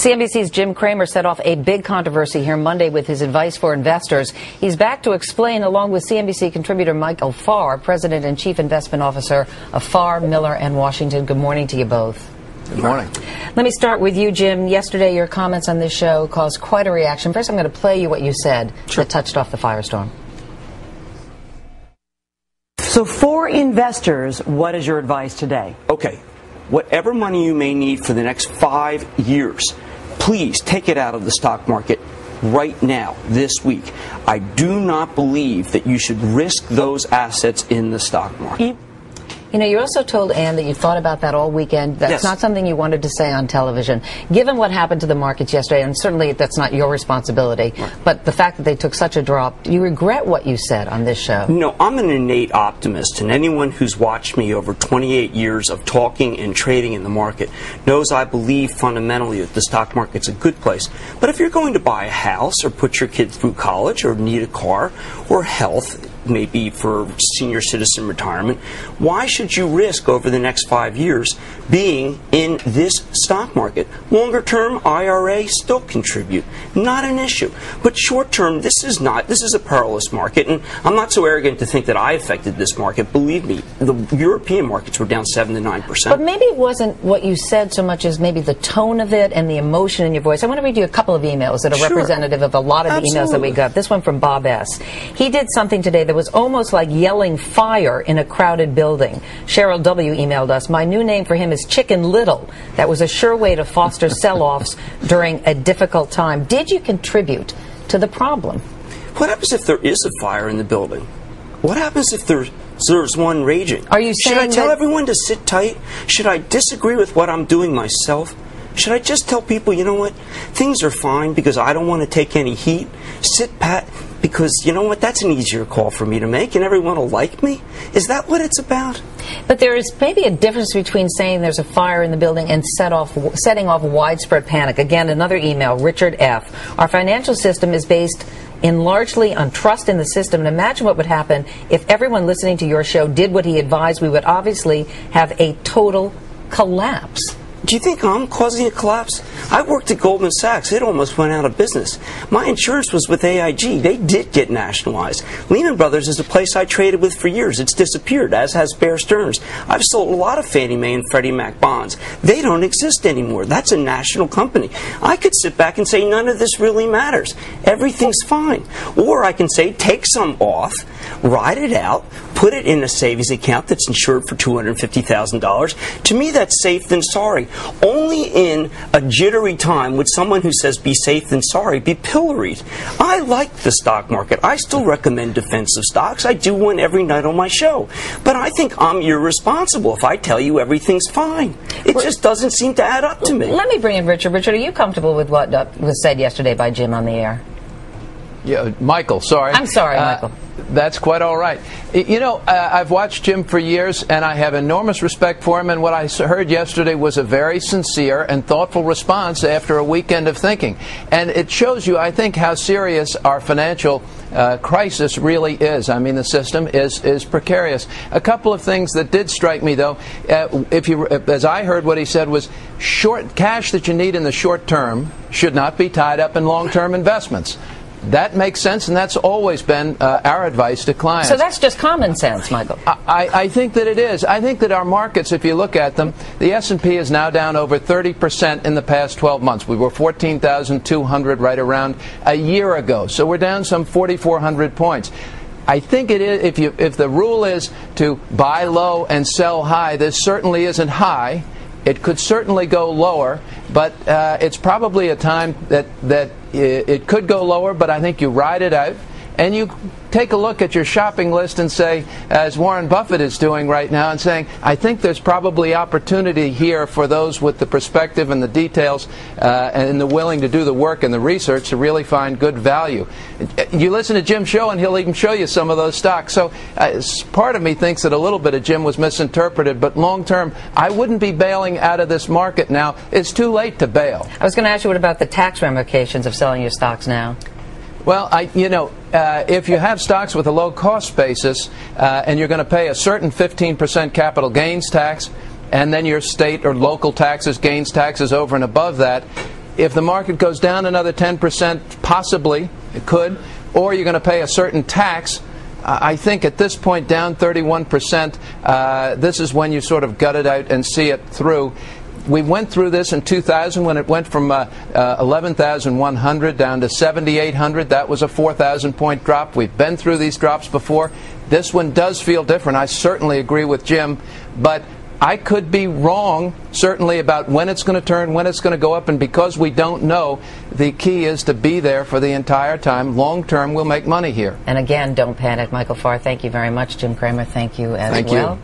CNBC's Jim CRAMER set off a big controversy here Monday with his advice for investors. He's back to explain, along with CNBC contributor Michael Farr, President and Chief Investment Officer of Farr, Miller & Washington. Good morning to you both. Good morning. Let me start with you, Jim. Yesterday, your comments on this show caused quite a reaction. First, I'm going to play you what you said that touched off the firestorm. So for investors, what is your advice today? Okay, whatever money you may need for the next 5 years, please take it out of the stock market right now, this week. I do not believe that you should risk those assets in the stock market. You know, you also told Ann that you thought about that all weekend. That's not something you wanted to say on television. Given what happened to the markets yesterday, and certainly that's not your responsibility, but the fact that they took such a drop, do you regret what you said on this show? No, I'm an innate optimist, and anyone who's watched me over 28 years of talking and trading in the market knows I believe fundamentally that the stock market's a good place. But if you're going to buy a house or put your kid through college or need a car or health, maybe for senior citizen retirement, why should you risk over the next 5 years being in this stock market? Longer term, IRA still contribute. Not an issue. But short term, this is a perilous market, and I'm not so arrogant to think that I affected this market. Believe me, the European markets were down 7 to 9%. But maybe it wasn't what you said so much as maybe the tone of it and the emotion in your voice. I want to read you a couple of emails that are representative of a lot of the emails that we got. This one from Bob S. He did something today that was almost like yelling fire in a crowded building. Cheryl W. emailed us, my new name for him is Chicken Little. That was a sure way to foster sell-offs during a difficult time. Did you contribute to the problem? What happens if there is a fire in the building? What happens if there's one raging? Are you saying Should I tell everyone to sit tight? Should I disagree with what I'm doing myself? Should I just tell people, you know what, things are fine because I don't want to take any heat? Sit pat because, you know what, that's an easier call for me to make and everyone will like me? Is that what it's about? But there is maybe a difference between saying there's a fire in the building and setting off widespread panic. Again, another email, Richard F. Our financial system is based largely on trust in the system. And imagine what would happen if everyone listening to your show did what he advised. We would obviously have a total collapse. Do you think I'm causing a collapse? I worked at Goldman Sachs. It almost went out of business. My insurance was with AIG. They did get nationalized. Lehman Brothers is a place I traded with for years. It's disappeared, as has Bear Stearns. I've sold a lot of Fannie Mae and Freddie Mac bonds. They don't exist anymore. That's a national company. I could sit back and say none of this really matters. Everything's fine. Or I can say take some off, ride it out, put it in a savings account that's insured for $250,000. To me, that's safe than sorry. Only in a jittery time would someone who says be safe than sorry be pilloried. I like the stock market. I still recommend defensive stocks. I do one every night on my show. But I think I'm irresponsible if I tell you everything's fine. It just doesn't seem to add up to me. Let me bring in Richard. Richard, are you comfortable with what was said yesterday by Jim on the air? Yeah, Michael, sorry. I'm sorry, Michael. That's quite all right. You know, I've watched Jim for years, and I have enormous respect for him, and what I heard yesterday was a very sincere and thoughtful response after a weekend of thinking. And it shows you, I think, how serious our financial crisis really is. I mean, the system is precarious. A couple of things that did strike me, though, as I heard what he said was short cash that you need in the short term should not be tied up in long-term investments. That makes sense, and that's always been our advice to clients. So that's just common sense, Michael. I think that it is. I think that our markets, if you look at them, the S&P is now down over 30% in the past 12 months. We were 14,200 right around a year ago. So we're down some 4,400 points. I think it is, if the rule is to buy low and sell high, this certainly isn't high. It could certainly go lower, but it's probably a time that it could go lower, but I think you ride it out and you take a look at your shopping list and say, as Warren Buffett is doing right now, and saying, I think there's probably opportunity here for those with the perspective and the details and the willing to do the work and the research to really find good value. You listen to Jim's show and he'll even show you some of those stocks. So part of me thinks that a little bit of Jim was misinterpreted, but long term, I wouldn't be bailing out of this market now. It's too late to bail. I was going to ask you, what about the tax ramifications of selling your stocks now? Well, if you have stocks with a low cost basis and you're going to pay a certain 15% capital gains tax, and then your state or local taxes, gains taxes over and above that, if the market goes down another 10%, possibly, it could, or you're going to pay a certain tax. I think at this point, down 31%, this is when you sort of gut it out and see it through. We went through this in 2000 when it went from 11,100 down to 7,800. That was a 4,000-point drop. We've been through these drops before. This one does feel different. I certainly agree with Jim, but I could be wrong, certainly, about when it's going to turn, when it's going to go up, and because we don't know, the key is to be there for the entire time. Long term, we'll make money here. And again, don't panic. Michael Farr, thank you very much. Jim Cramer, thank you as well. Thank you.